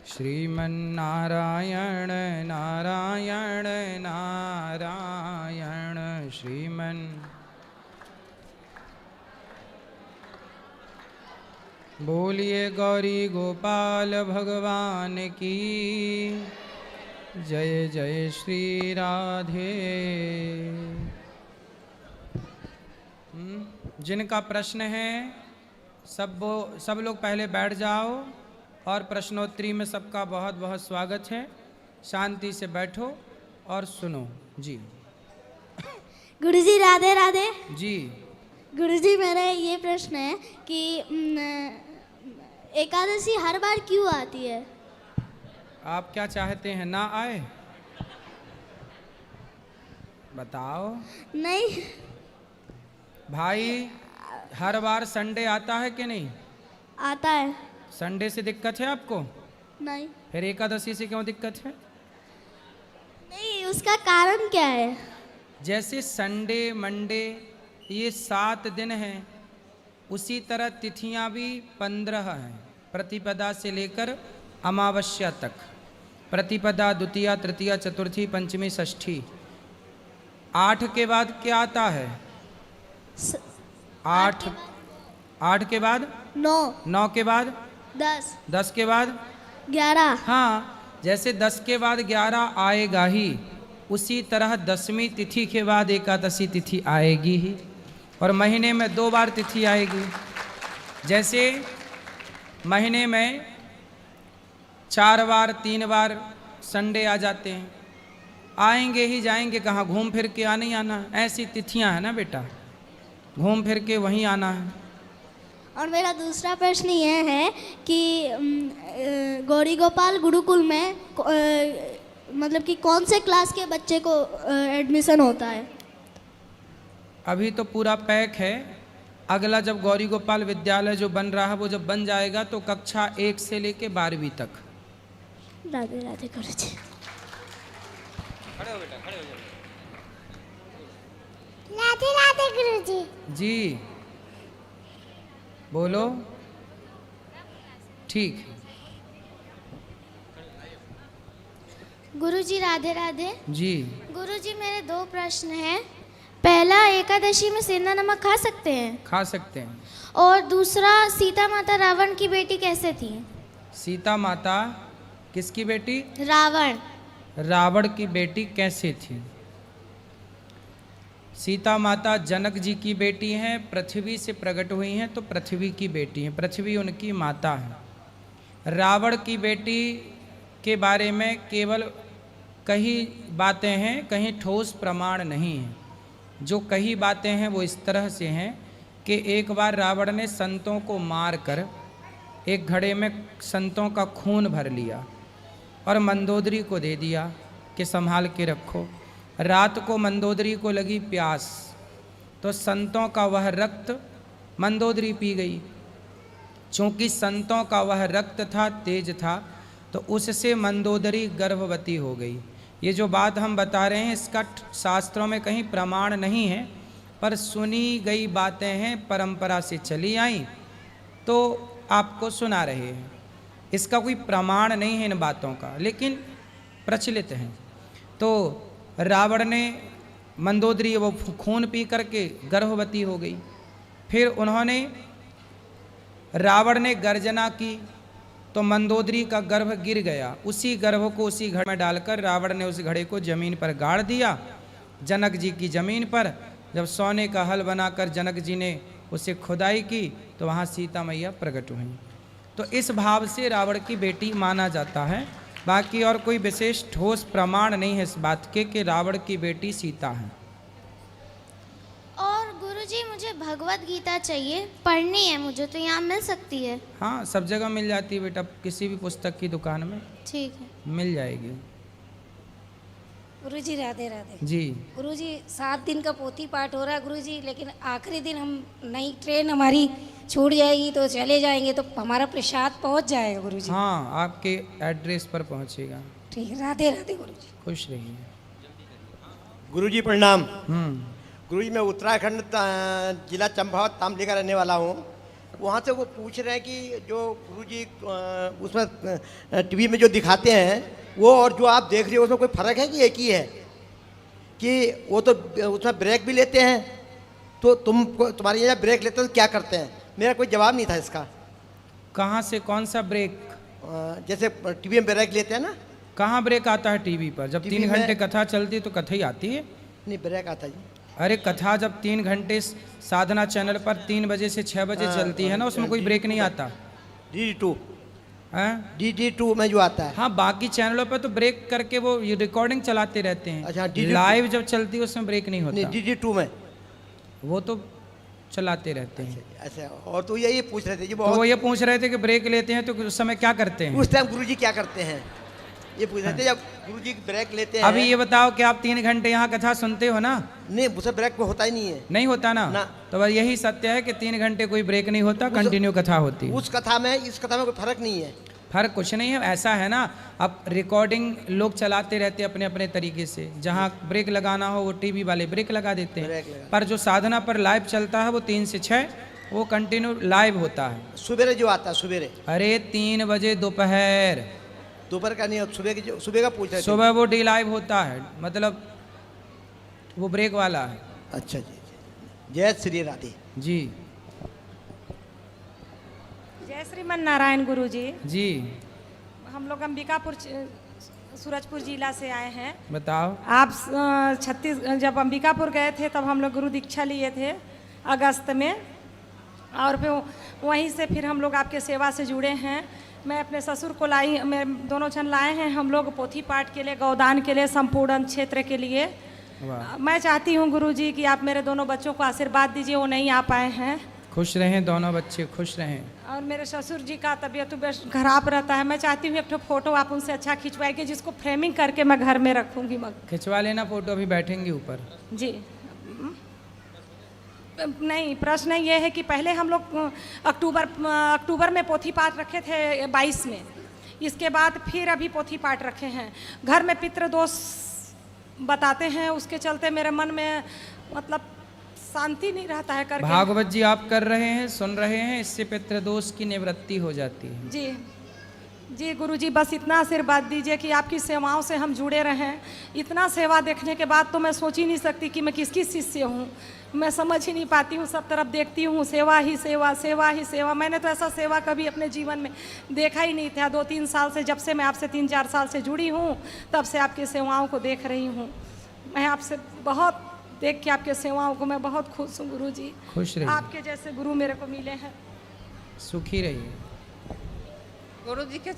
श्रीमन्नारायण नारायण नारायण श्रीमन्। बोलिए गौरी गोपाल भगवान की जय जय श्री राधे। जिनका प्रश्न है सब लोग पहले बैठ जाओ और प्रश्नोत्तरी में सबका बहुत बहुत स्वागत है। शांति से बैठो और सुनो जी। गुरुजी राधे राधे। जी गुरुजी मेरा ये प्रश्न है कि एकादशी हर बार क्यों आती है? आप क्या चाहते हैं, ना आए? बताओ। नहीं भाई, हर बार संडे आता है कि नहीं? आता है। संडे से दिक्कत है आपको? नहीं। फिर एकादशी से क्यों दिक्कत है? नहीं, उसका कारण क्या है? जैसे संडे मंडे ये 7 दिन हैं, उसी तरह तिथियां भी 15 हैं, प्रतिपदा से लेकर अमावस्या तक। प्रतिपदा, द्वितीया, तृतीया, चतुर्थी, पंचमी, षष्ठी। 8 के बाद क्या आता है? 8 के बाद 9, 9 के बाद 10, 10 के बाद 11। हाँ, जैसे 10 के बाद 11 आएगा ही, उसी तरह 10वीं तिथि के बाद एकादशी तिथि आएगी ही। और महीने में 2 बार तिथि आएगी। जैसे महीने में 4 बार 3 बार संडे आ जाते हैं, आएंगे ही जाएंगे कहाँ, घूम फिर के आने ही आना। ऐसी तिथियां हैं ना बेटा, घूम फिर के वहीं आना है। और मेरा दूसरा प्रश्न यह है कि गौरी गोपाल गुरुकुल में मतलब कि कौन से क्लास के बच्चे को एडमिशन होता है? अभी तो पूरा पैक है। अगला जब गौरी गोपाल विद्यालय जो बन रहा है वो जब बन जाएगा तो कक्षा 1 से लेके 12वीं तक। राधे राधे गुरुजी। खड़े हो बेटा, खड़े हो जाओ। राधे राधे गुरुजी। जी बोलो। ठीक। गुरुजी राधे राधे। जी गुरुजी मेरे 2 प्रश्न हैं। पहला, एकादशी में सेंधा नमक खा सकते हैं? खा सकते हैं। और दूसरा, सीता माता रावण की बेटी कैसे थी? सीता माता किसकी बेटी? रावण। रावण की बेटी कैसे थी? सीता माता जनक जी की बेटी हैं, पृथ्वी से प्रकट हुई हैं तो पृथ्वी की बेटी हैं, पृथ्वी उनकी माता है। रावण की बेटी के बारे में केवल कई बातें हैं, कहीं ठोस प्रमाण नहीं है। जो कई बातें हैं वो इस तरह से हैं कि एक बार रावण ने संतों को मारकर एक घड़े में संतों का खून भर लिया और मंदोदरी को दे दिया कि संभाल के रखो। रात को मंदोदरी को लगी प्यास तो संतों का वह रक्त मंदोदरी पी गई। चूँकि संतों का वह रक्त था, तेज था, तो उससे मंदोदरी गर्भवती हो गई। ये जो बात हम बता रहे हैं इसका शास्त्रों में कहीं प्रमाण नहीं है, पर सुनी गई बातें हैं, परंपरा से चली आई तो आपको सुना रहे हैं। इसका कोई प्रमाण नहीं है इन बातों का, लेकिन प्रचलित हैं। तो रावण ने मंदोदरी वो खून पी करके गर्भवती हो गई। फिर उन्होंने रावण ने गर्जना की तो मंदोदरी का गर्भ गिर गया। उसी गर्भ को उसी घड़े में डालकर रावण ने उस घड़े को जमीन पर गाड़ दिया, जनक जी की जमीन पर। जब सोने का हल बनाकर जनक जी ने उसे खुदाई की तो वहाँ सीता मैया प्रकट हुई। तो इस भाव से रावण की बेटी माना जाता है। बाकी और कोई विशेष ठोस प्रमाण नहीं है इस बात के कि रावण की बेटी सीता है। और गुरुजी मुझे भगवत गीता चाहिए, पढ़नी है मुझे, तो यहाँ मिल सकती है? हाँ, सब जगह मिल जाती है बेटा, किसी भी पुस्तक की दुकान में ठीक है, मिल जाएगी। गुरुजी राधे राधे। जी गुरुजी 7 दिन का पोथी पाठ हो रहा है गुरुजी, लेकिन आखिरी दिन हम नई ट्रेन हमारी छूट जाएगी तो चले जाएंगे, तो हमारा प्रसाद पहुंच जाएगा गुरुजी? हाँ, आपके एड्रेस पर पहुंचेगा। ठीक है, राधे राधे गुरुजी। खुश रहिए। गुरुजी प्रणाम। हम्म। गुरुजी मैं उत्तराखंड जिला चंपावत तामली का रहने वाला हूँ। वहाँ से वो पूछ रहे हैं कि जो गुरुजी उसमें टीवी में जो दिखाते हैं वो और जो आप देख रहे हो उसमें कोई फ़र्क है कि एक ही है? कि वो तो उसमें ब्रेक भी लेते हैं, तो तुम्हारी यहाँ ब्रेक लेते हैं तो क्या करते हैं? मेरा कोई जवाब नहीं था इसका। कहाँ से कौन सा ब्रेक? जैसे टीवी में ब्रेक लेते हैं ना। कहाँ ब्रेक आता है टीवी पर? जब टीवी 3 घंटे में- कथा चलती है तो कथा ही आती है। नहीं, ब्रेक आता जी। अरे कथा जब 3 घंटे साधना चैनल पर 3 बजे से 6 बजे चलती है ना, उसमें कोई ब्रेक नहीं आता। DD2 हैं? DD2 में जो आता है। हाँ, बाकी चैनलों पर तो ब्रेक करके वो ये रिकॉर्डिंग चलाते रहते अच्छा, हैं। DD2 लाइव जब चलती है उसमें ब्रेक नहीं नहीं, होता, DD2 में वो तो चलाते रहते हैं। ऐसा। और तो यही पूछ रहे थे जी तो वो बहुत, ये पूछ रहे थे कि ब्रेक लेते हैं तो उस समय क्या करते हैं? उस टाइम गुरुजी क्या करते हैं ये पूछ रहे थे। जब गुरुजी ब्रेक लेते हैं। अभी ये बताओ कि आप 3 घंटे यहाँ कथा सुनते हो ना? नहीं, मुझसे ब्रेक होता ही नहीं है। नहीं होता ना? ना। तो बस यही सत्य है कि 3 घंटे कोई ब्रेक नहीं होता, कंटिन्यू कथा होती है। उस कथा में इस कथा में कोई फर्क नहीं है। फर्क कुछ नहीं है, ऐसा है ना, अब रिकॉर्डिंग लोग चलाते रहते हैं अपने अपने तरीके से। जहाँ ब्रेक लगाना हो वो टीवी वाले ब्रेक लगा देते हैं, ब्रेक लगा। पर जो साधना पर लाइव चलता है वो 3 से 6 वो कंटिन्यू लाइव होता है। सुबेरे जो आता है सवेरे, अरे 3 बजे दोपहर, दोपहर का नहीं, सुबह की सुबह का पूछ रहे थे। सुबह वो डी लाइव होता है, मतलब वो ब्रेक वाला है। अच्छा जी, जय श्री राधे जी जय श्रीमन नारायण गुरु जी। जी हम लोग अंबिकापुर सूरजपुर जिला से आए हैं। बताओ। आप जब अंबिकापुर गए थे तब हम लोग गुरु दीक्षा लिए थे अगस्त में, और फिर वहीं से फिर हम लोग आपके सेवा से जुड़े हैं। मैं अपने ससुर को लाई, मैं दोनों जन लाए हैं हम लोग पोथी पाठ के लिए, गौदान के लिए, संपूर्ण क्षेत्र के लिए। वाह, मैं चाहती हूँ गुरु जी कि आप मेरे दोनों बच्चों को आशीर्वाद दीजिए, वो नहीं आ पाए हैं। खुश रहें दोनों बच्चे, खुश रहें। और मेरे ससुर जी का तबीयत खराब रहता है। मैं चाहती हूँ एक ठो फोटो आप उनसे अच्छा खिंचवाएंगे जिसको फ्रेमिंग करके मैं घर में रखूँगी। खिंचवा लेना फोटो, अभी बैठेंगे ऊपर। जी नहीं, प्रश्न ये है कि पहले हम लोग अक्टूबर में पोथी पाठ रखे थे 22 में, इसके बाद फिर अभी पोथी पाठ रखे हैं। घर में पितृदोष बताते हैं, उसके चलते मेरे मन में मतलब शांति नहीं रहता है करके। भागवत जी आप कर रहे हैं, सुन रहे हैं, इससे पितृदोष की निवृत्ति हो जाती है। जी जी गुरुजी, बस इतना आशीर्वाद दीजिए कि आपकी सेवाओं से हम जुड़े रहें। इतना सेवा देखने के बाद तो मैं सोच ही नहीं सकती कि मैं किसकी शिष्य हूँ। मैं समझ ही नहीं पाती हूँ, सब तरफ देखती हूँ सेवा ही सेवा, सेवा ही सेवा। मैंने तो ऐसा सेवा कभी अपने जीवन में देखा ही नहीं था। 2-3 साल से, जब से मैं आपसे 3-4 साल से जुड़ी हूँ, तब से आपकी सेवाओं को देख रही हूँ। मैं आपसे बहुत देख के आपके सेवाओं को मैं बहुत खुश हूँ गुरु जी। खुश रहिए, आपके जैसे गुरु मेरे को मिले हैं। सुखी रहिए। गुरु जी के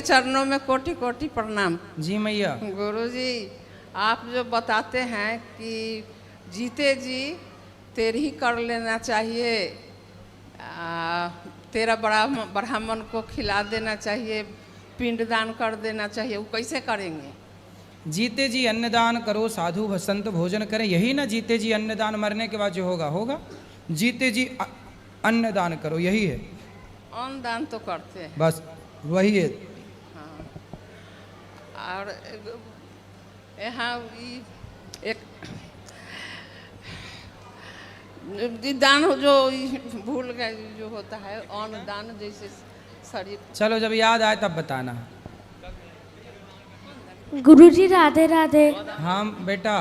चरणों में कोटि कोटि प्रणाम। जी मैया। गुरु जी, आप जो बताते हैं कि जीते जी तेरी ही कर लेना चाहिए, तेरा ब्राह्मण को खिला देना चाहिए, पिंडदान कर देना चाहिए, वो कैसे करेंगे? जीते जी अन्नदान करो, साधु भसंत भोजन करें, यही ना जीते जी अन्नदान, मरने के बाद जो होगा होगा। जीते जी अन्नदान करो, यही है। अन्न दान तो करते हैं, बस वही है। हाँ। और यहाँ एक दान जो भूल गए जो होता है, अन्न दान जैसे शरीर। चलो जब याद आए तब बताना। गुरुजी राधे राधे। हाँ बेटा।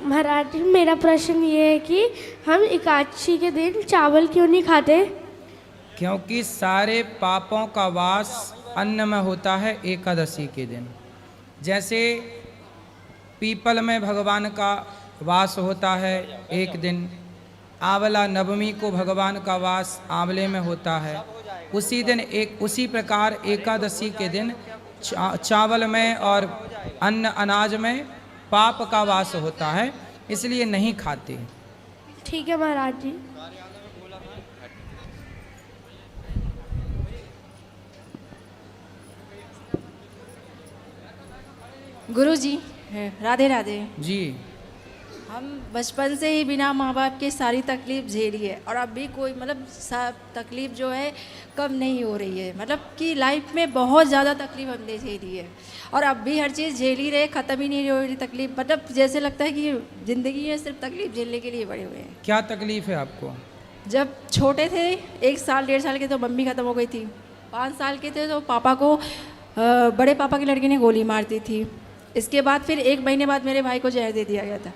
महाराज जी, मेरा प्रश्न ये है कि हम एकादशी के दिन चावल क्यों नहीं खाते? क्योंकि सारे पापों का वास अन्न में होता है एकादशी के दिन। जैसे पीपल में भगवान का वास होता है एक दिन, आंवला नवमी को भगवान का वास आंवले में होता है, उसी दिन उसी प्रकार एकादशी के दिन चावल में और अन्न अनाज में पाप का वास होता है, इसलिए नहीं खाते। ठीक है महाराज जी। गुरु जी राधे राधे। जी। हम बचपन से ही बिना माँ बाप के सारी तकलीफ झेली है, और अब भी कोई मतलब सब तकलीफ जो है कम नहीं हो रही है। मतलब कि लाइफ में बहुत ज़्यादा तकलीफ हमने झेली है, और अब भी हर चीज़ झेल ही रहे, ख़त्म ही नहीं हो रही तकलीफ। मतलब जैसे लगता है कि ज़िंदगी में सिर्फ तकलीफ झेलने के लिए बड़े हुए हैं। क्या तकलीफ है आपको? जब छोटे थे 1 साल 1.5 साल के तो मम्मी ख़त्म हो गई थी। 5 साल के थे तो पापा को बड़े पापा की लड़की ने गोली मार दी थी। इसके बाद फिर 1 महीने बाद मेरे भाई को जहर दे दिया गया था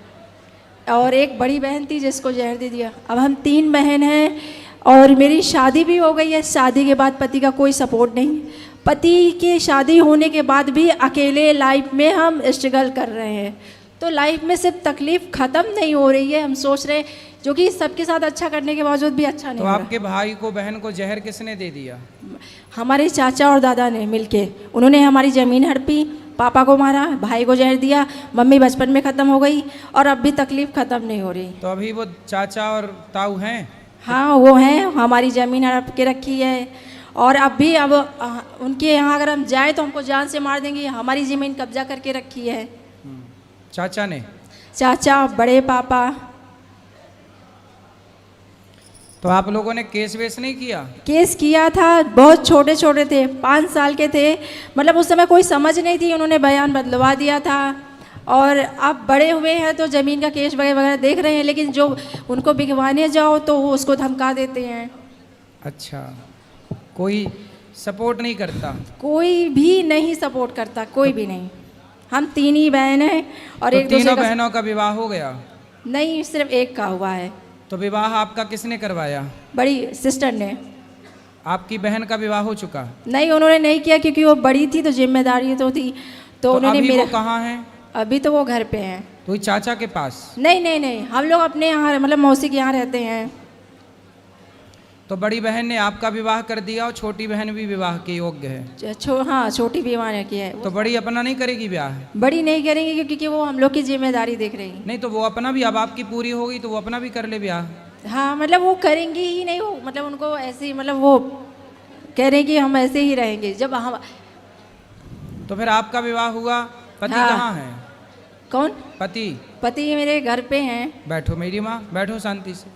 और एक बड़ी बहन थी जिसको जहर दे दिया। अब हम 3 बहन हैं और मेरी शादी भी हो गई है। शादी के बाद पति का कोई सपोर्ट नहीं। पति की शादी होने के बाद भी अकेले लाइफ में हम स्ट्रगल कर रहे हैं। तो लाइफ में सिर्फ तकलीफ़ ख़त्म नहीं हो रही है, हम सोच रहे जो कि सबके साथ अच्छा करने के बावजूद भी अच्छा नहीं तो हो रहा। आपके भाई को बहन को जहर किसने दे दिया? हमारे चाचा और दादा ने मिलके, उन्होंने हमारी ज़मीन हड़पी, पापा को मारा, भाई को जहर दिया, मम्मी बचपन में ख़त्म हो गई और अब भी तकलीफ़ ख़त्म नहीं हो रही। तो अभी वो चाचा और ताऊ हैं? हाँ वो हैं, हमारी ज़मीन हड़प के रखी है और अब भी अब उनके यहाँ अगर हम जाए तो हमको जान से मार देंगे। हमारी ज़मीन कब्जा करके रखी है चाचा ने? चाचा, बड़े पापा। तो आप लोगों ने केस वेस नहीं किया? केस किया था, बहुत छोटे छोटे थे, 5 साल के थे, मतलब उस समय कोई समझ नहीं थी, उन्होंने बयान बदलवा दिया था और अब बड़े हुए हैं तो ज़मीन का केस वगैरह देख रहे हैं, लेकिन जो उनको बिगवाने जाओ तो वो उसको धमका देते हैं। अच्छा, कोई सपोर्ट नहीं करता? कोई भी नहीं सपोर्ट करता, कोई भी नहीं। हम 3 ही बहन हैं और तो एक दूसरे तीनों का बहनों का विवाह हो गया? नहीं, सिर्फ एक का हुआ है। तो विवाह आपका किसने करवाया? बड़ी सिस्टर ने। आपकी बहन का विवाह हो चुका? नहीं, उन्होंने नहीं किया क्योंकि वो बड़ी थी तो जिम्मेदारी तो थी, तो उन्होंने अभी मेरा। वो कहाँ हैं? अभी तो वो घर पे हैं। तो वही चाचा के पास? नहीं नहीं नहीं, हम लोग अपने यहाँ मतलब मौसी के यहाँ रहते हैं। तो बड़ी बहन ने आपका विवाह कर दिया और छोटी बहन भी विवाह के योग्य है? हाँ, छोटी भी वहाँ की है। तो बड़ी अपना नहीं करेगी ब्याह? बड़ी नहीं करेंगे क्योंकि वो हम लोग की जिम्मेदारी देख रही है। नहीं तो वो अपना भी, अब आपकी पूरी हो गई तो वो अपना भी कर ले ब्याह। हाँ मतलब वो करेंगी ही नहीं, वो मतलब उनको ऐसे ही, मतलब वो कह रहे हैं कि हम ऐसे ही रहेंगे जब हम। तो फिर आपका विवाह हुआ, पति हाँ। कहाँ है? कौन? पति? पति मेरे घर पे हैं। बैठो मेरी माँ, बैठो शांति से।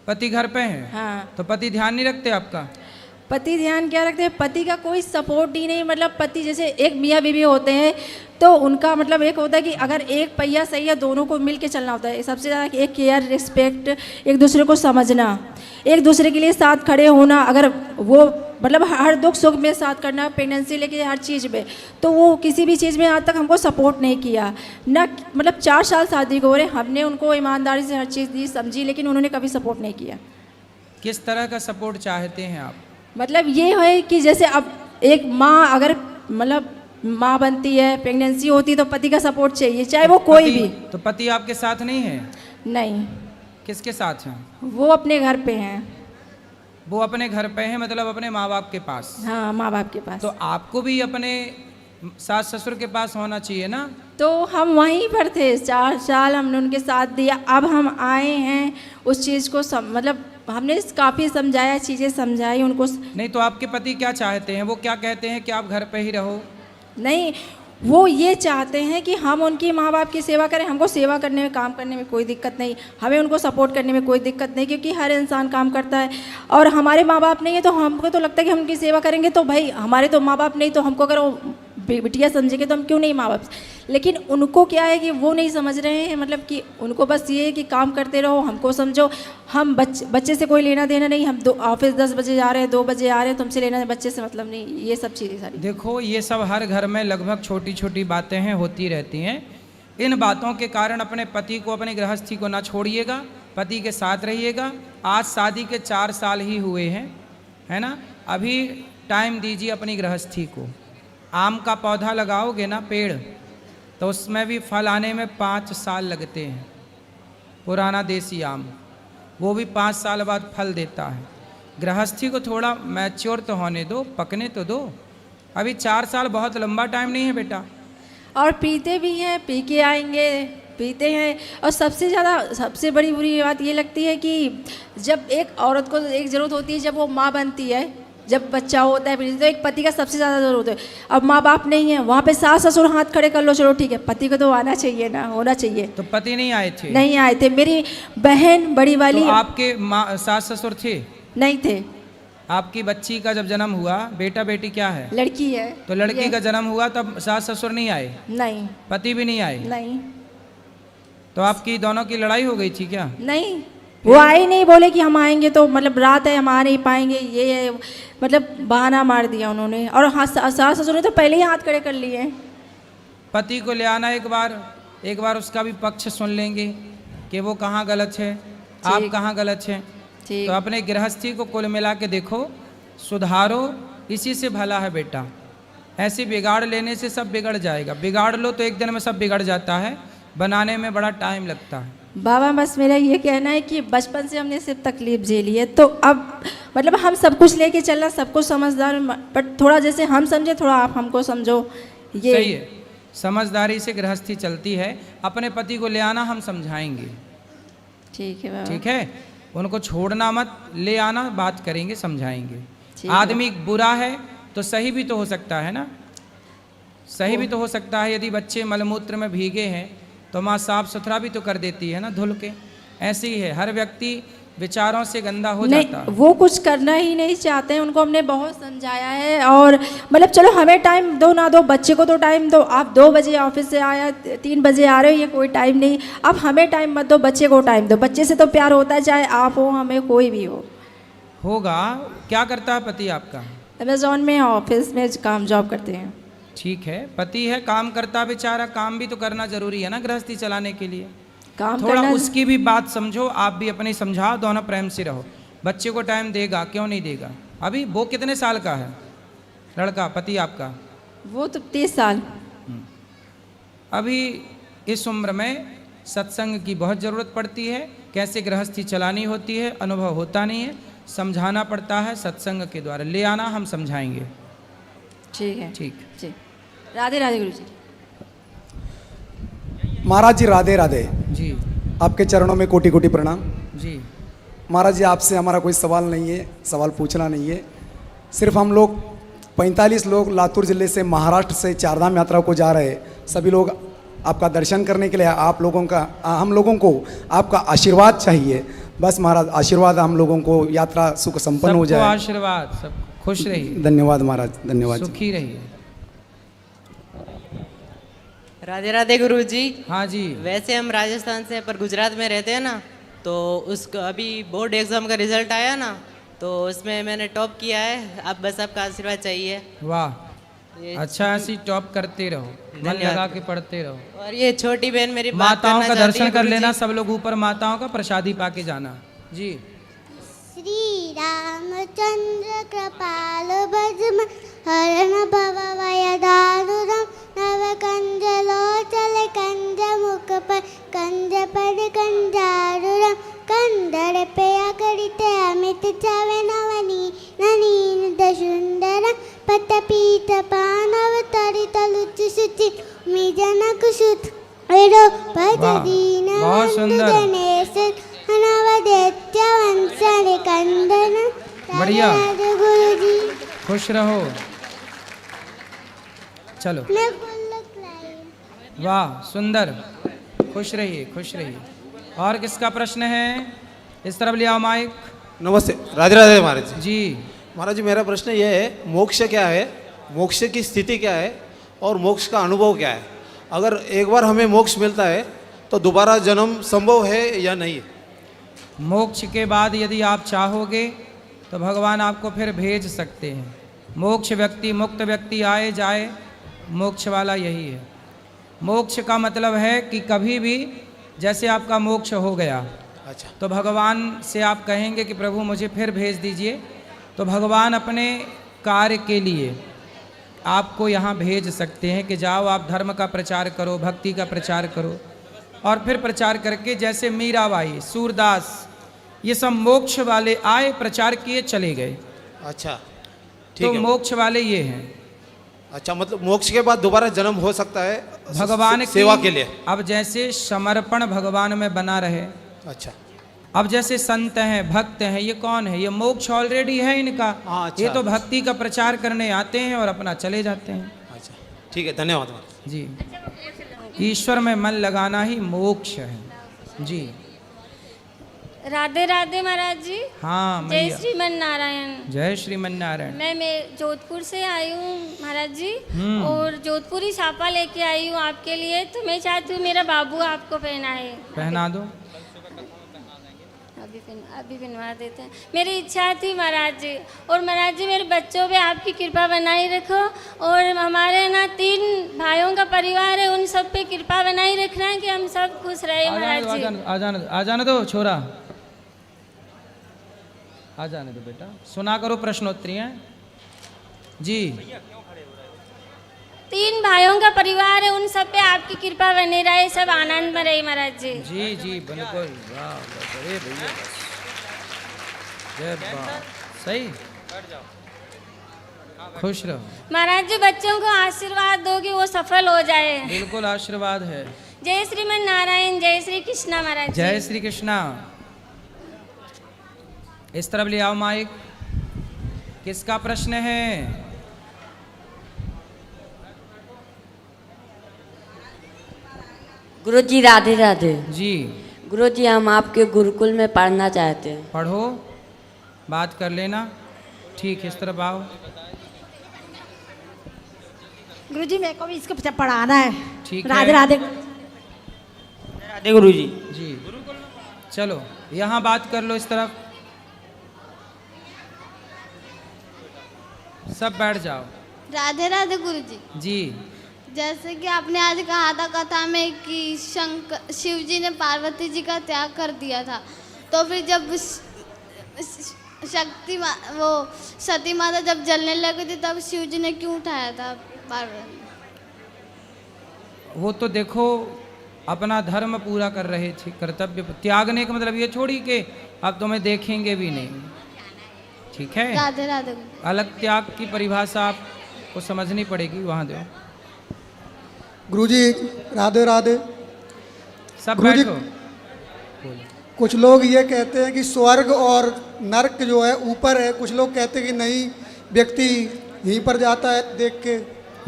पति घर पे हैं? हाँ। तो पति ध्यान नहीं रखते आपका? पति ध्यान क्या रखते हैं, पति का कोई सपोर्ट ही नहीं। मतलब पति जैसे एक मियाँ बीवी होते हैं तो उनका मतलब एक होता है कि अगर एक पहिया सही है, दोनों को मिल के चलना होता है। सबसे ज़्यादा एक केयर, रिस्पेक्ट, एक दूसरे को समझना, एक दूसरे के लिए साथ खड़े होना। अगर वो मतलब हर दुख सुख में साथ करना, प्रेगनेंसी लेके हर चीज़ में, तो वो किसी भी चीज़ में आज तक हमको सपोर्ट नहीं किया ना। मतलब 4 साल शादी को हो रहे, हमने उनको ईमानदारी से हर चीज़ दी, समझी, लेकिन उन्होंने कभी सपोर्ट नहीं किया। किस तरह का सपोर्ट चाहते हैं आप? मतलब ये है कि जैसे अब एक माँ अगर मतलब माँ बनती है, प्रेगनेंसी होती है तो पति का सपोर्ट चाहिए, चाहे वो कोई भी। तो पति आपके साथ नहीं है? नहीं, किसके साथ हैं? वो अपने घर पे हैं। वो अपने घर पे हैं, मतलब अपने माँ बाप के पास? हाँ, माँ बाप के पास। तो आपको भी अपने सास ससुर के पास होना चाहिए ना? तो हम वहीं पर थे, 4 साल हमने उनके साथ दिया। अब हम आए हैं उस चीज़ को मतलब हमने काफ़ी समझाया, चीज़ें समझाई उनको। नहीं तो आपके पति क्या चाहते हैं? वो क्या कहते हैं कि आप घर पे ही रहो? नहीं, वो ये चाहते हैं कि हम उनकी माँ बाप की सेवा करें। हमको सेवा करने में, काम करने में कोई दिक्कत नहीं, हमें उनको सपोर्ट करने में कोई दिक्कत नहीं, क्योंकि हर इंसान काम करता है और हमारे माँ बाप नहीं है तो हमको तो लगता है कि हम उनकी सेवा करेंगे। तो भाई हमारे तो माँ बाप नहीं, तो हमको अगर वो बिटिया समझेंगे तो हम क्यों नहीं माँ बाप। लेकिन उनको क्या है कि वो नहीं समझ रहे हैं, मतलब कि उनको बस ये है कि काम करते रहो, हमको समझो। हम बच्चे से कोई लेना देना नहीं। हम ऑफिस 10 बजे जा रहे हैं, 2 बजे आ रहे हैं, तुमसे लेना बच्चे से मतलब नहीं। ये सब चीज़ें सारी, देखो ये सब हर घर में लगभग छोटी छोटी बातें हैं, होती रहती हैं। इन बातों के कारण अपने पति को, अपनी गृहस्थी को ना छोड़िएगा, पति के साथ रहिएगा। आज शादी के 4 साल ही हुए हैं, है ना? अभी टाइम दीजिए अपनी गृहस्थी को। आम का पौधा लगाओगे ना, पेड़, तो उसमें भी फल आने में 5 साल लगते हैं। पुराना देसी आम, वो भी 5 साल बाद फल देता है। गृहस्थी को थोड़ा मैच्योर तो होने दो, पकने तो दो। अभी 4 साल बहुत लंबा टाइम नहीं है बेटा। और पीते भी हैं, पी के आएंगे, पीते हैं। और सबसे ज़्यादा, सबसे बड़ी बुरी बात ये लगती है कि जब एक औरत को एक ज़रूरत होती है, जब वो माँ बनती है, जब बच्चा होता है, तो एक पति का सबसे ज़्यादा ज़रूरत है। अब माँ बाप नहीं है, वहाँ पे सास ससुर हाथ खड़े कर लो, चलो ठीक है, पति को तो आना चाहिए ना, होना चाहिए। तो पति नहीं आए थे? नहीं आए थे। मेरी बहन बड़ी वाली। तो आपके सास ससुर थे? नहीं थे। आपकी बच्ची का जब जन्म हुआ, बेटा बेटी क्या है? लड़की है। तो लड़की का जन्म हुआ तब सास ससुर नहीं आए? नहीं। पति भी नहीं आए? नहीं। तो आपकी दोनों की लड़ाई हो गई थी क्या? नहीं, वो आए नहीं, बोले कि हम आएंगे तो मतलब रात है हम आ नहीं पाएंगे, ये है, मतलब बहाना मार दिया उन्होंने। और हाँ, सास ससुर ने तो पहले ही हाथ खड़े कर लिए हैं। पति को ले आना एक बार उसका भी पक्ष सुन लेंगे कि वो कहाँ गलत है, आप कहाँ गलत हैं। ठीक। तो अपने गृहस्थी को कुल मिला के देखो, सुधारो, इसी से भला है बेटा। ऐसे बिगाड़ लेने से सब बिगड़ जाएगा। बिगाड़ लो तो एक दिन में सब बिगड़ जाता है, बनाने में बड़ा टाइम लगता है। बाबा बस मेरा ये कहना है कि बचपन से हमने सिर्फ तकलीफ झेली है, तो अब मतलब हम सब कुछ लेके चलना, सब कुछ समझदार, बट थोड़ा जैसे हम समझे थोड़ा आप हमको समझो। ये सही है, समझदारी से गृहस्थी चलती है। अपने पति को ले आना, हम समझाएंगे। ठीक है बाबा। ठीक है, उनको छोड़ना मत, ले आना, बात करेंगे, समझाएंगे। ठीक है। आदमी बुरा है तो सही भी तो हो सकता है ना, सही भी तो हो सकता है। यदि बच्चे मलमूत्र में भीगे हैं तो माँ साफ सुथरा भी तो कर देती है ना, धुल के। ऐसे ही है, हर व्यक्ति विचारों से गंदा हो जाता नहीं, है। वो कुछ करना ही नहीं चाहते हैं, उनको हमने बहुत समझाया है। और मतलब चलो हमें टाइम दो ना दो, बच्चे को तो टाइम दो। आप 2 बजे ऑफिस से आया, 3 बजे आ रहे हो, ये कोई टाइम नहीं। अब हमें टाइम मत दो, बच्चे को टाइम दो। बच्चे से तो प्यार होता है, चाहे आप हो, हमें कोई भी हो। होगा। क्या करता है पति आपका? अमेजोन में ऑफिस में काम जॉब करते हैं। ठीक है, पति है, काम करता बेचारा, काम भी तो करना जरूरी है ना गृहस्थी चलाने के लिए। काम थोड़ा करना उसकी भी बात समझो, आप भी अपनी समझाओ, दोनों प्रेम से रहो। बच्चे को टाइम देगा, क्यों नहीं देगा? अभी वो कितने साल का है लड़का, पति आपका? वो तो 30 साल। अभी इस उम्र में सत्संग की बहुत ज़रूरत पड़ती है। कैसे गृहस्थी चलानी होती है, अनुभव होता नहीं है, समझाना पड़ता है सत्संग के द्वारा। ले आना, हम समझाएंगे। ठीक है। ठीक। जी, राधे राधे गुरु जी। महाराज जी राधे राधे। जी आपके चरणों में कोटि कोटि प्रणाम। जी। महाराज जी आपसे हमारा कोई सवाल नहीं है, सवाल पूछना नहीं है। सिर्फ हम लोग 45 लोग लातूर ज़िले से महाराष्ट्र से चारधाम यात्रा को जा रहे हैं। सभी लोग आपका दर्शन करने के लिए, आप लोगों का, हम लोगों को आपका आशीर्वाद चाहिए। बस महाराज आशीर्वाद, हम लोगों को यात्रा सुख संपन्न हो सबको जाए। आशीर्वाद, सब खुश रहिए, धन्यवाद महाराज, धन्यवाद जी। सुखी रहिए। राधे राधे गुरु जी। हाँ जी। वैसे हम राजस्थान से पर गुजरात में रहते हैं ना, तो उसका अभी बोर्ड एग्ज़ाम का रिजल्ट आया ना, तो उसमें मैंने टॉप किया है। अब बस आपका आशीर्वाद चाहिए। वाह, अच्छा, ऐसी टॉप करते रहो, मन लगा के पढ़ते रहो। और ये छोटी बहन मेरी बात माताओं करना का चाहती दर्शन है कर गुरुजी। लेना, सब लोग ऊपर माताओं का प्रसादी पाके जाना। जी। श्री रामचंद्र कृपाल भजम हरण भव वय दारुरम नव कंज लोचल कंज मुख पर कंज पद कंजारुरम कंदर पे अकड़ित अमित चवे नवनी ननीन दशुंदर पत पीत पानव तरित लुच सुचि मी जनक सुत एरो पद वाह, दीन बहुत सुंदर। गणेश नवदैत्य वंशन कंदन। बढ़िया। गुरुजी खुश रहो। चलो। मैं गुल्लक लाई। वाह, सुंदर। खुश रहिए, खुश रहिए। और किसका प्रश्न है? इस तरफ ले आओ माइक। नमस्ते, राधे राधे महाराज जी। जी। महाराज जी मेरा प्रश्न ये है, मोक्ष क्या है, मोक्ष की स्थिति क्या है और मोक्ष का अनुभव क्या है? अगर एक बार हमें मोक्ष मिलता है तो दोबारा जन्म संभव है या नहीं? मोक्ष के बाद यदि आप चाहोगे तो भगवान आपको फिर भेज सकते हैं। मोक्ष व्यक्ति, मुक्त व्यक्ति आए जाए, मोक्ष वाला यही है। मोक्ष का मतलब है कि कभी भी जैसे आपका मोक्ष हो गया, अच्छा, तो भगवान से आप कहेंगे कि प्रभु मुझे फिर भेज दीजिए, तो भगवान अपने कार्य के लिए आपको यहाँ भेज सकते हैं कि जाओ आप धर्म का प्रचार करो, भक्ति का प्रचार करो। और फिर प्रचार करके, जैसे मीराबाई, सूरदास, ये सब मोक्ष वाले आए, प्रचार किए, चले गए। अच्छा, तो ठीक है। मोक्ष वाले ये हैं। अच्छा, मतलब मोक्ष के बाद दोबारा जन्म हो सकता है भगवान सेवा की- के लिए? अब जैसे समर्पण भगवान में बना रहे। अच्छा, अब जैसे संत हैं, भक्त हैं, ये कौन है? ये मोक्ष ऑलरेडी है इनका। हाँ, अच्छा। ये तो भक्ति का प्रचार करने आते हैं और अपना चले जाते हैं। अच्छा, ठीक है, धन्यवाद महाराज। जी। ईश्वर में मन लगाना ही मोक्ष है। जी। राधे राधे महाराज जी। हाँ जय मैया। श्रीमन नारायण। जय श्रीमन नारायण। मैं जोधपुर से आई हूँ महाराज जी, और जोधपुरी छापा लेके आई हूँ आपके लिए। तो मैं चाहती हूँ मेरा बाबू आपको पहनाए। पहना दो। अभी बनवा देते हैं। मेरी इच्छा थी महाराज जी, और महाराज जी मेरे बच्चों पे आपकी कृपा बनाई रखो, और हमारे ना 3 भाइयों का परिवार है, उन सब पे कृपा बनाई रखना कि हम सब खुश रहे महाराज जी। आ जाने दो छोरा, आ जाने दो बेटा, सुना करो प्रश्नोत्तरियां जी। 3 भाइयों का परिवार है, उन सब पे आपकी कृपा बनी रहे, सब आनंद में रहे महाराज जी। जी जी बिल्कुल, वाह अरे भैया जय बाबा, सही, खुश रहो महाराज जी, बच्चों को आशीर्वाद दो कि वो सफल हो जाए। बिल्कुल आशीर्वाद है। जय श्रीमन नारायण, जय श्री कृष्णा महाराज जी। जय श्री कृष्णा। इस तरफ ले आओ माइक, किसका प्रश्न है? गुरुजी राधे राधे। जी गुरुजी, हम आपके गुरुकुल में पढ़ना चाहते हैं। पढ़ो, बात कर लेना, ठीक है, इस तरफ आओ। गुरुजी मेरे को भी इसको पढ़ाना है। ठीक है, राधे राधे। राधे गुरुजी। जी चलो यहाँ बात कर लो, इस तरफ सब बैठ जाओ। राधे राधे गुरुजी। जी जैसे कि आपने आज कहा था कथा में कि शिव जी ने पार्वती जी का त्याग कर दिया था, तो फिर जब वो सती माता जब जलने लगी थी तब शिव जी ने क्यों उठाया था पार्वती? वो तो देखो अपना धर्म पूरा कर रहे थे, कर्तव्य त्यागने का मतलब ये छोड़ी कि अब तुम्हें देखेंगे भी नहीं, ठीक है। राधे राधे। अलग त्याग की परिभाषा आपको समझनी पड़ेगी, वहाँ दो। गुरुजी राधे राधे। सब गुरुजी, बैठो। कुछ लोग ये कहते हैं कि स्वर्ग और नरक जो है ऊपर है, कुछ लोग कहते हैं कि नहीं, व्यक्ति यहीं पर जाता है देख के।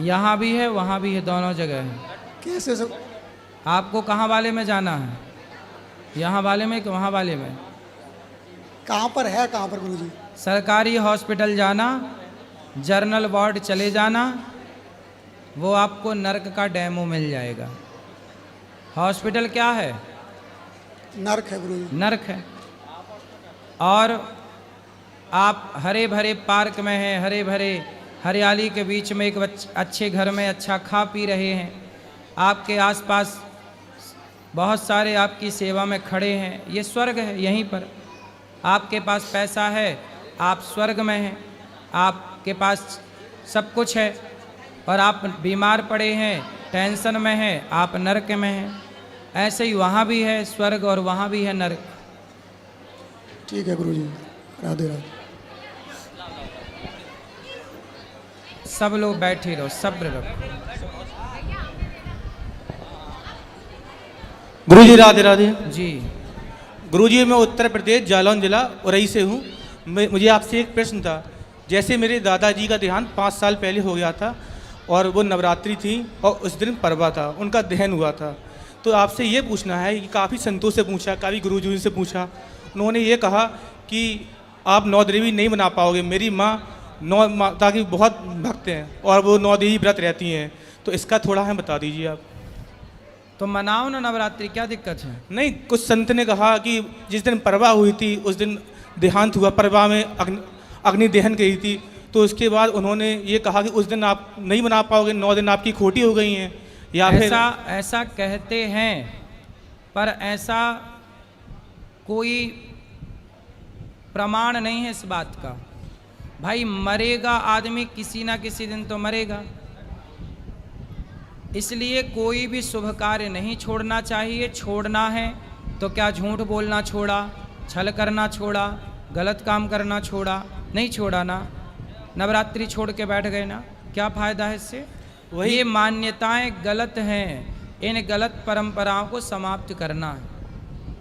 यहाँ भी है वहाँ भी है, दोनों जगह है। कैसे सब? आपको कहाँ वाले में जाना है? यहाँ वाले में कि वहाँ वाले में? कहाँ पर है, कहाँ पर गुरुजी? सरकारी हॉस्पिटल जाना, जर्नल वार्ड चले जाना, वो आपको नर्क का डेमो मिल जाएगा। हॉस्पिटल क्या है? नर्क है गुरुजी। नर्क है। और आप हरे भरे पार्क में हैं, हरे भरे हरियाली के बीच में एक अच्छे घर में अच्छा खा पी रहे हैं, आपके आसपास बहुत सारे आपकी सेवा में खड़े हैं, ये स्वर्ग है। यहीं पर आपके पास पैसा है, आप स्वर्ग में हैं, आपके पास सब कुछ है, और आप बीमार पड़े हैं, टेंशन में हैं, आप नरक में हैं। ऐसे ही वहाँ भी है स्वर्ग और वहाँ भी है नरक। ठीक है गुरुजी, राधे राधे। सब लोग बैठे रहो, सब्र रखो। गुरुजी राधे राधे। जी गुरुजी, मैं उत्तर प्रदेश जालौन जिला उरई से हूँ। मुझे आपसे एक प्रश्न था। जैसे मेरे दादाजी का देहांत 5 साल पहले हो गया था, और वो नवरात्रि थी और उस दिन परवा था, उनका दहन हुआ था, तो आपसे ये पूछना है कि काफ़ी संतों से पूछा, काफ़ी गुरुजी से पूछा, उन्होंने ये कहा कि आप 9 देवी नहीं बना पाओगे। मेरी माँ 9 माता की बहुत भक्त हैं और वो 9 देवी व्रत रहती हैं, तो इसका थोड़ा हमें बता दीजिए आप। तो मनाओ ना नवरात्रि, क्या दिक्कत है? नहीं, कुछ संत ने कहा कि जिस दिन परवा हुई थी उस दिन देहांत हुआ, परवा में अग्नि दहन गई थी, तो उसके बाद उन्होंने ये कहा कि उस दिन आप नहीं बना पाओगे, 9 दिन आपकी खोटी हो गई हैं, या फिर ऐसा कहते हैं, पर ऐसा कोई प्रमाण नहीं है इस बात का। भाई मरेगा आदमी, किसी ना किसी दिन तो मरेगा, इसलिए कोई भी शुभ कार्य नहीं छोड़ना चाहिए। छोड़ना है तो क्या झूठ बोलना छोड़ा, छल करना छोड़ा, गलत काम करना छोड़ा? नहीं छोड़ा ना, नवरात्रि छोड़ के बैठ गए ना, क्या फ़ायदा है इससे? वही ये मान्यताएं गलत हैं, इन गलत परंपराओं को समाप्त करना है।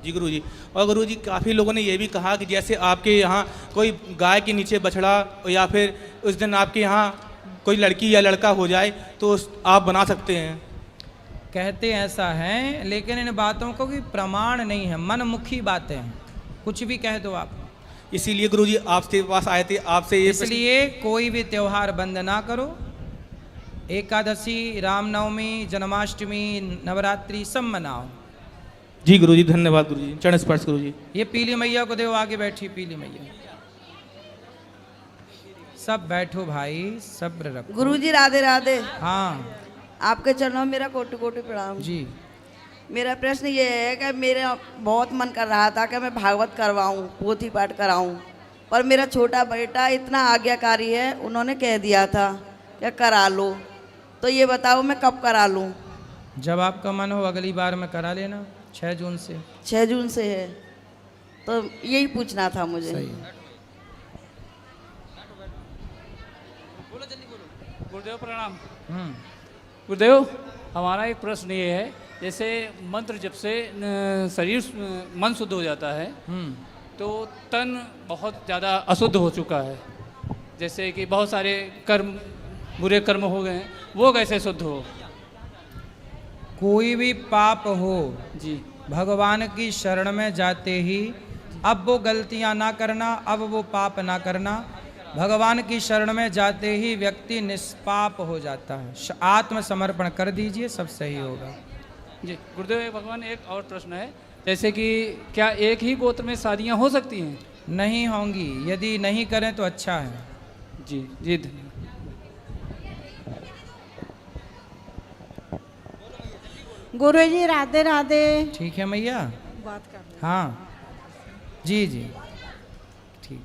जी गुरुजी। और गुरुजी, काफ़ी लोगों ने ये भी कहा कि जैसे आपके यहाँ कोई गाय के नीचे बछड़ा, या फिर उस दिन आपके यहाँ कोई लड़की या लड़का हो जाए तो आप बना सकते हैं। कहते ऐसा हैं, लेकिन इन बातों को भी प्रमाण नहीं है, मनमुखी बातें हैं, कुछ भी कह दो आप। इसीलिए गुरुजी आपसे पास आए थे, आपसे ये इसलिए कोई भी त्यौहार बंद ना करो। एकादशी, रामनवमी, जन्माष्टमी, नवरात्रि सब मनाओ, जी गुरुजी, धन्यवाद गुरुजी, चरण स्पर्श गुरुजी। ये पीली मैया को दो, आगे बैठी पीली मैया। सब बैठो भाई, सब्र रखो। गुरुजी राधे राधे। हाँ आपके चरणों में मेरा कोटि कोटि प्रणाम जी। मेरा प्रश्न ये है कि मेरा बहुत मन कर रहा था कि मैं भागवत करवाऊं, पोथी पाठ कराऊं, पर मेरा छोटा बेटा इतना आज्ञाकारी है, उन्होंने कह दिया था कि करा लो। तो ये बताओ मैं कब करा लूं? जब आपका मन हो अगली बार में करा लेना, 6 जून से। 6 जून से है, तो यही पूछना था मुझे। सही। गुरुदेव प्रणाम। गुरुदेव, हमारा एक प्रश्न ये है, जैसे मंत्र जप से शरीर मन शुद्ध हो जाता है, तो तन बहुत ज़्यादा अशुद्ध हो चुका है, जैसे कि बहुत सारे कर्म, बुरे कर्म हो गए हैं, वो कैसे शुद्ध हो? कोई भी पाप हो जी, भगवान की शरण में जाते ही अब वो गलतियां ना करना, अब वो पाप ना करना। भगवान की शरण में जाते ही व्यक्ति निष्पाप हो जाता है। आत्मसमर्पण कर दीजिए, सब सही होगा। जी गुरुदेव, भगवान एक और प्रश्न है, जैसे कि क्या एक ही गोत्र में शादियां हो सकती हैं? नहीं होंगी, यदि नहीं करें तो अच्छा है। जी जी, धन्यवाद। गुरुजी राधे राधे। ठीक है मैया, बात कर रहे हैं। हाँ जी जी ठीक।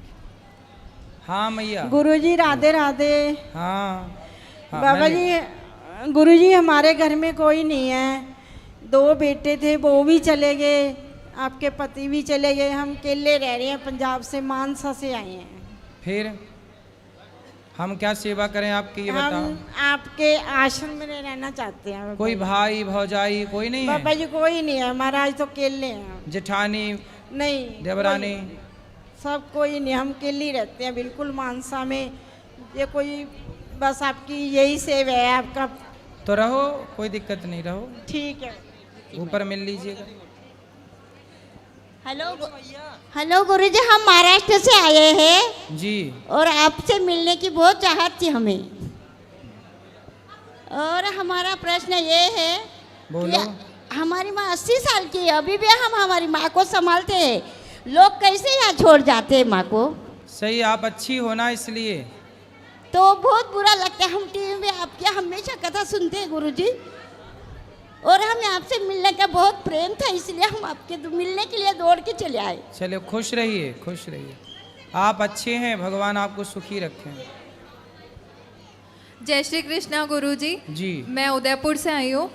हाँ मैया। गुरुजी राधे राधे। हाँ, हाँ बाबा जी, गुरुजी हमारे घर में कोई नहीं है, 2 बेटे थे वो भी चले गए, आपके पति भी चले गए, हम अकेले रह रहे हैं, पंजाब से मानसा से आए हैं। फिर हम क्या सेवा करें आपकी, ये बताओ। हम आपके आश्रम में रहना चाहते हैं। कोई भाई भौजाई कोई नहीं है? बाबा जी कोई नहीं है, महाराज तो अकेले हैं। जेठानी नहीं, देवरानी सब कोई नहीं, हम अकेले रहते हैं बिल्कुल मानसा में। ये कोई बस आपकी यही सेवा है आपका। तो रहो, कोई दिक्कत नहीं, रहो। ठीक है, ऊपर मिल लीजिएगा। हेलो गुरुजी, हम महाराष्ट्र से आए हैं जी, और आपसे मिलने की बहुत चाहत थी हमें। और हमारा प्रश्न ये है, बोलो। हमारी माँ 80 साल की है, अभी भी हम हमारी माँ को संभालते हैं, लोग कैसे यहाँ छोड़ जाते हैं माँ को? सही, आप अच्छी हो ना, इसलिए तो बहुत बुरा लगता है। हम टीवी में आपकी हमेशा कथा सुनते हैं गुरुजी, और हमें आपसे मिलने का बहुत प्रेम था, इसलिए हम आपके मिलने के लिए दौड़ के चले आए। चलिए, खुश रहिए, खुश रहिए। आप अच्छे हैं, भगवान आपको सुखी रखें। जय श्री कृष्णा गुरुजी। जी, मैं उदयपुर से आई हूँ,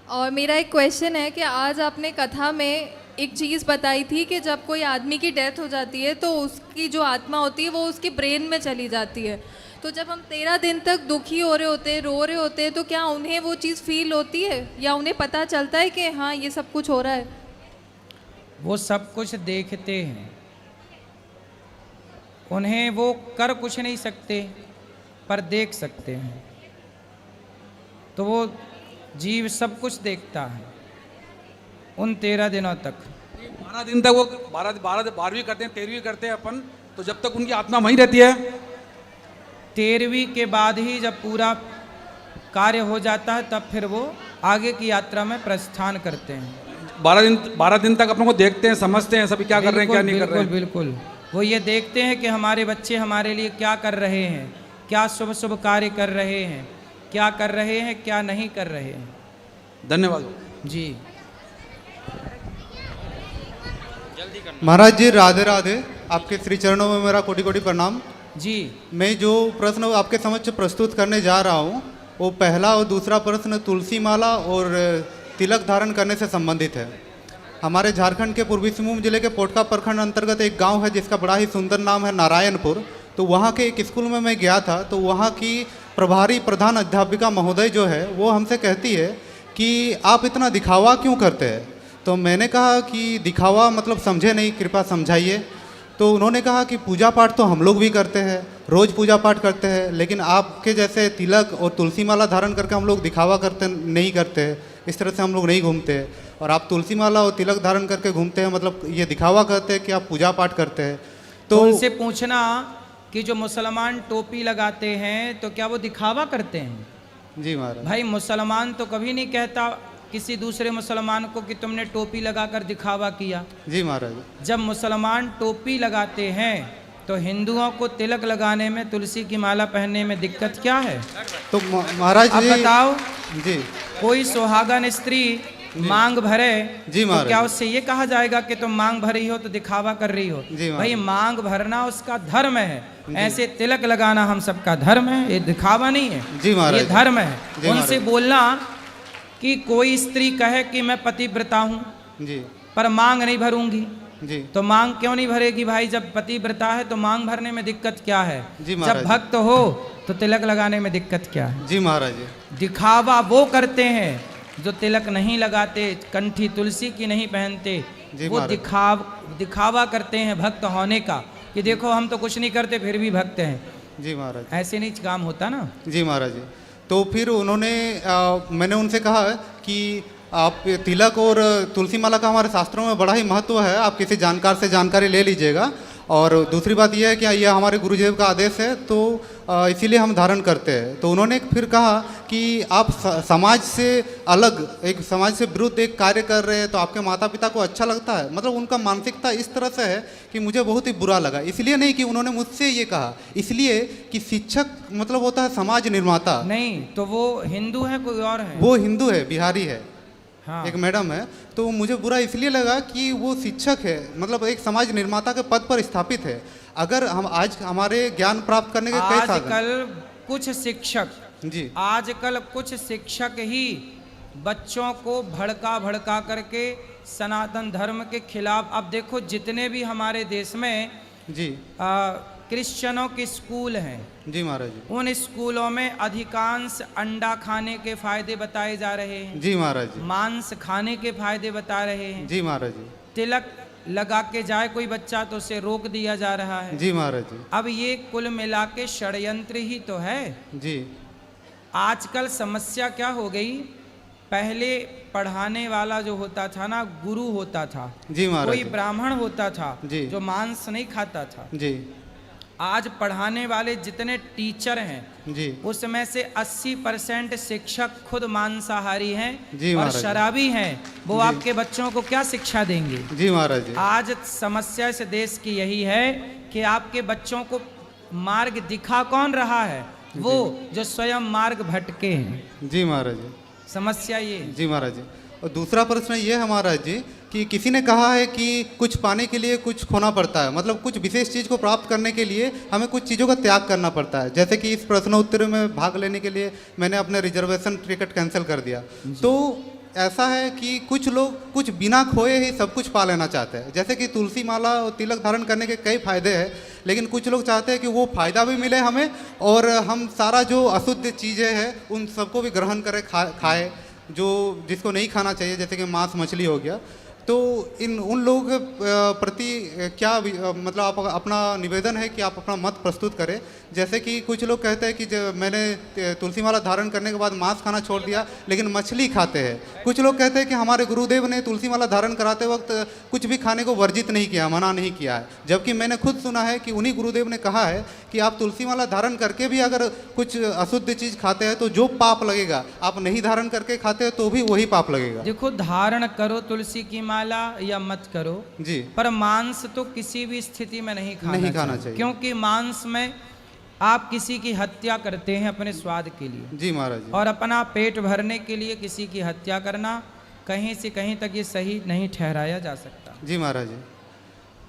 और मेरा एक क्वेश्चन है कि आज आपने कथा में एक चीज़ बताई थी कि जब कोई आदमी की डेथ हो जाती है तो उसकी जो आत्मा होती है वो उसकी ब्रेन में चली जाती है। तो जब हम 13 दिन तक दुखी हो रहे होते हैं, रो रहे होते हैं, तो क्या उन्हें वो चीज़ फील होती है, या उन्हें पता चलता है कि हाँ ये सब कुछ हो रहा है? वो सब कुछ देखते हैं, उन्हें वो कर कुछ नहीं सकते पर देख सकते हैं। तो वो जीव सब कुछ देखता है उन 13 दिनों तक। 12 दिन तक वो 12वीं करते हैं, 13वीं करते हैं अपन, तो जब तक उनकी आत्मा वहीं रहती है। 13वीं के बाद ही जब पूरा कार्य हो जाता है तब फिर वो आगे की यात्रा में प्रस्थान करते हैं। 12 दिन तक अपनों को देखते हैं, समझते हैं सभी क्या कर रहे हैं, क्या नहीं कर रहे हैं। बिल्कुल, वो ये देखते हैं कि हमारे बच्चे हमारे लिए क्या कर रहे हैं, क्या शुभ शुभ कार्य कर रहे हैं, क्या कर रहे हैं, क्या नहीं कर रहे हैं। धन्यवाद जी। महाराज जी राधे राधे, आपके श्री चरणों में मेरा कोटि कोटि प्रणाम जी। मैं जो प्रश्न आपके समक्ष प्रस्तुत करने जा रहा हूँ वो पहला और दूसरा प्रश्न तुलसी माला और तिलक धारण करने से संबंधित है। हमारे झारखंड के पूर्वी सिंहभूम जिले के पोटका प्रखंड अंतर्गत एक गांव है जिसका बड़ा ही सुंदर नाम है नारायणपुर। तो वहाँ के एक स्कूल में मैं गया था, तो वहाँ की प्रभारी प्रधान अध्यापिका महोदय जो है वो हमसे कहती है कि आप इतना दिखावा क्यों करते हैं। तो मैंने कहा कि दिखावा मतलब समझे नहीं, कृपया समझाइए। तो उन्होंने कहा कि पूजा पाठ तो हम लोग भी करते हैं, रोज़ पूजा पाठ करते हैं, लेकिन आपके जैसे तिलक और तुलसी माला धारण करके हम लोग दिखावा करते नहीं करते, इस तरह से हम लोग नहीं घूमते। और आप तुलसी माला और तिलक धारण करके घूमते हैं, मतलब ये दिखावा करते हैं कि आप पूजा पाठ करते हैं। तो उनसे पूछना कि जो मुसलमान टोपी लगाते हैं तो क्या वो दिखावा करते हैं? जी महाराज। भाई मुसलमान तो कभी नहीं कहता किसी दूसरे मुसलमान को कि तुमने टोपी लगाकर दिखावा किया। जी महाराज। जब मुसलमान टोपी लगाते हैं तो हिंदुओं को तिलक लगाने में, तुलसी की माला पहनने में दिक्कत क्या है? तो महाराज अब जी बताओ, जी कोई सुहागन स्त्री मांग भरे जी तो महाराज। क्या उससे ये कहा जाएगा कि तुम मांग भरी हो तो दिखावा कर रही हो? जी महाराज। भाई मांग भरना उसका धर्म है, ऐसे तिलक लगाना हम सबका धर्म है, ये दिखावा नहीं है। जी महाराज। ये धर्म है। जी उनसे महाराज। बोलना कि कोई स्त्री कहे कि मैं पतिव्रता हूँ जी पर मांग नहीं भरूंगी, जी तो मांग क्यों नहीं भरेगी भाई? जब पतिव्रता है तो मांग भरने में दिक्कत क्या है? जी जब महाराज। भक्त हो तो तिलक लगाने में दिक्कत क्या है? जी महाराज। दिखावा वो करते हैं जो तिलक नहीं लगाते, कंठी तुलसी की नहीं पहनते, जी वो महाराज। दिखावा करते हैं भक्त होने का कि देखो हम तो कुछ नहीं करते फिर भी भक्त हैं। जी महाराज। ऐसे नहीं काम होता ना। जी महाराज जी। तो फिर उन्होंने मैंने उनसे कहा कि आप तिलक और तुलसी माला का हमारे शास्त्रों में बड़ा ही महत्व है, आप किसी जानकार से जानकारी ले लीजिएगा। और दूसरी बात यह है कि यह हमारे गुरुदेव का आदेश है, तो इसीलिए हम धारण करते हैं। तो उन्होंने फिर कहा कि आप समाज से अलग, एक समाज से विरुद्ध एक कार्य कर रहे हैं, तो आपके माता पिता को अच्छा लगता है? मतलब उनका मानसिकता इस तरह से है कि मुझे बहुत ही बुरा लगा। इसलिए नहीं कि उन्होंने मुझसे ये कहा, इसलिए कि शिक्षक मतलब होता है समाज निर्माता। नहीं तो वो हिंदू है कोई और है? वो हिंदू है, बिहारी है। हाँ। एक मैडम है। तो मुझे बुरा इसलिए लगा कि वो शिक्षक है, मतलब एक समाज निर्माता के पद पर स्थापित है। अगर हम आज हमारे ज्ञान प्राप्त करने के कई साधन। आजकल कुछ शिक्षक जी आजकल कुछ शिक्षक ही बच्चों को भड़का करके सनातन धर्म के खिलाफ। अब देखो जितने भी हमारे देश में जी क्रिश्चियनों के स्कूल हैं, जी महाराज जी। उन स्कूलों में अधिकांश अंडा खाने के फायदे बताए जा रहे हैं। जी महाराज जी। मांस खाने के फायदे बता रहे हैं। जी महाराज जी। तिलक लगा के जाए कोई बच्चा तो उसे रोक दिया जा रहा है। जी महाराज जी। अब ये कुल मिला के षड्यंत्र ही तो है। जी आजकल समस्या क्या हो गई, पहले पढ़ाने वाला जो होता था ना, गुरु होता था, जी महाराज कोई जी। ब्राह्मण होता था जी। जो मांस नहीं खाता था। जी आज पढ़ाने वाले जितने टीचर हैं जी उसमें से 80% शिक्षक खुद मांसाहारी हैं जी और महाराज जी। शराबी हैं। वो जी। आपके बच्चों को क्या शिक्षा देंगे? जी महाराज जी। आज समस्या इस देश की यही है कि आपके बच्चों को मार्ग दिखा कौन रहा है? वो जो स्वयं मार्ग भटके हैं। जी महाराज जी। समस्या ये है। जी महाराज जी। और दूसरा प्रश्न ये है महाराज जी कि किसी ने कहा है कि कुछ पाने के लिए कुछ खोना पड़ता है, मतलब कुछ विशेष चीज़ को प्राप्त करने के लिए हमें कुछ चीज़ों का त्याग करना पड़ता है। जैसे कि इस प्रश्नोत्तर में भाग लेने के लिए मैंने अपने रिजर्वेशन टिकट कैंसिल कर दिया। तो ऐसा है कि कुछ लोग कुछ बिना खोए ही सब कुछ पा लेना चाहते हैं। जैसे कि तुलसी माला और तिलक धारण करने के कई फायदे हैं, लेकिन कुछ लोग चाहते हैं कि वो फ़ायदा भी मिले हमें और हम सारा जो अशुद्ध चीज़ें हैं उन सबको भी ग्रहण करें, खाए, जो जिसको नहीं खाना चाहिए, जैसे कि मांस मछली हो गया। तो उन लोगों के प्रति क्या मतलब आप अपना निवेदन है कि आप अपना मत प्रस्तुत करें। जैसे कि कुछ लोग कहते हैं कि मैंने तुलसी माला धारण करने के बाद मांस खाना छोड़ दिया लेकिन मछली खाते हैं। कुछ लोग कहते हैं कि हमारे गुरुदेव ने तुलसी माला धारण कराते वक्त कुछ भी खाने को वर्जित नहीं किया, मना नहीं किया है। जबकि मैंने खुद सुना है कि उन्हीं गुरुदेव ने कहा है कि आप तुलसी माला धारण करके भी अगर कुछ अशुद्ध चीज़ खाते हैं तो जो पाप लगेगा, आप नहीं धारण करके खाते हैं तो भी वही पाप लगेगा। देखो, धारण करो तुलसी की माला या मत करो जी, पर मांस तो किसी भी स्थिति में नहीं खाना चाहिए। क्योंकि मांस में आप किसी की हत्या करते हैं अपने स्वाद के लिए। जी महाराज जी। और अपना पेट भरने के लिए किसी की हत्या करना कहीं से कहीं तक ये सही नहीं ठहराया जा सकता। जी महाराज जी।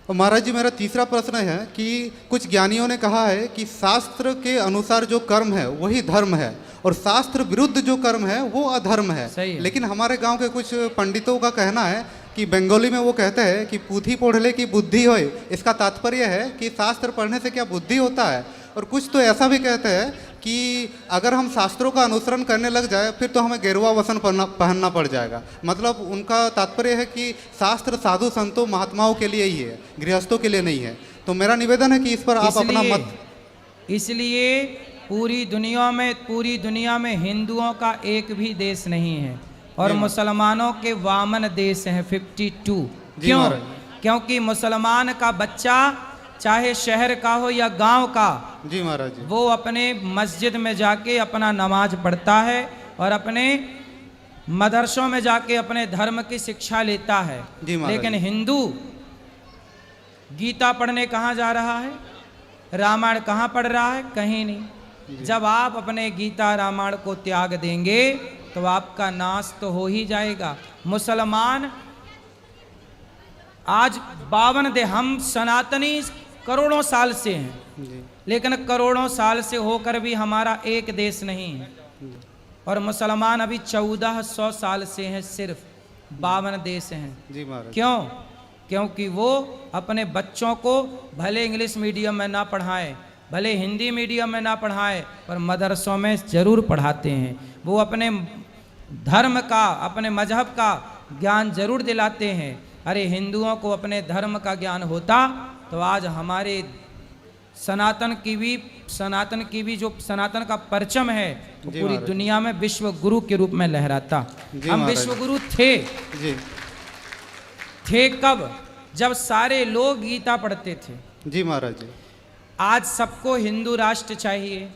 और महाराज जी, मेरा तीसरा प्रश्न है कि कुछ ज्ञानियों ने कहा है कि शास्त्र के अनुसार जो कर्म है वही धर्म है और शास्त्र विरुद्ध जो कर्म है वो अधर्म है। सही है। लेकिन हमारे गांव के कुछ पंडितों का कहना है कि बंगाली में वो कहते हैं कि पूथी पढ़ले की बुद्धि होए। इसका तात्पर्य है कि शास्त्र पढ़ने से क्या बुद्धि होता है। और कुछ तो ऐसा भी कहते हैं कि अगर हम शास्त्रों का अनुसरण करने लग जाए फिर तो हमें गेरुआ वस्त्र पहनना पड़ जाएगा। मतलब उनका तात्पर्य है कि शास्त्र साधु संतों महात्माओं के लिए ही है, गृहस्थों के लिए नहीं है। तो मेरा निवेदन है कि इस पर आप अपना मत। इसलिए पूरी दुनिया में हिंदुओं का एक भी देश नहीं है और मुसलमानों के वामन देश हैं 52। क्यों? क्योंकि मुसलमान का बच्चा चाहे शहर का हो या गांव का, जी महाराज जी, वो अपने मस्जिद में जाके अपना नमाज पढ़ता है और अपने मदरसों में जाके अपने धर्म की शिक्षा लेता है, जी महाराज। लेकिन हिंदू गीता पढ़ने कहाँ जा रहा है, रामायण कहाँ पढ़ रहा है, कहीं नहीं। जब आप अपने गीता रामायण को त्याग देंगे तो आपका नाश तो हो ही जाएगा। मुसलमान आज 52 हम सनातनी करोड़ों साल से हैं, लेकिन करोड़ों साल से होकर भी हमारा एक देश नहीं है। और मुसलमान अभी 1400 साल से हैं, सिर्फ 52 देश हैं। जी महाराज। क्यों? क्योंकि वो अपने बच्चों को भले इंग्लिश मीडियम में ना पढ़ाएं, भले हिंदी मीडियम में ना पढ़ाएं, पर मदरसों में ज़रूर पढ़ाते हैं। वो अपने धर्म का, अपने मजहब का ज्ञान जरूर दिलाते हैं। अरे हिंदुओं को अपने धर्म का ज्ञान होता तो आज हमारे सनातन की भी जो सनातन का परचम है वो पूरी दुनिया में विश्व गुरु के रूप में लहराता। हम विश्व गुरु थे। थे कब? जब सारे लोग गीता पढ़ते थे। जी महाराज जी। आज सबको हिंदू राष्ट्र चाहिए,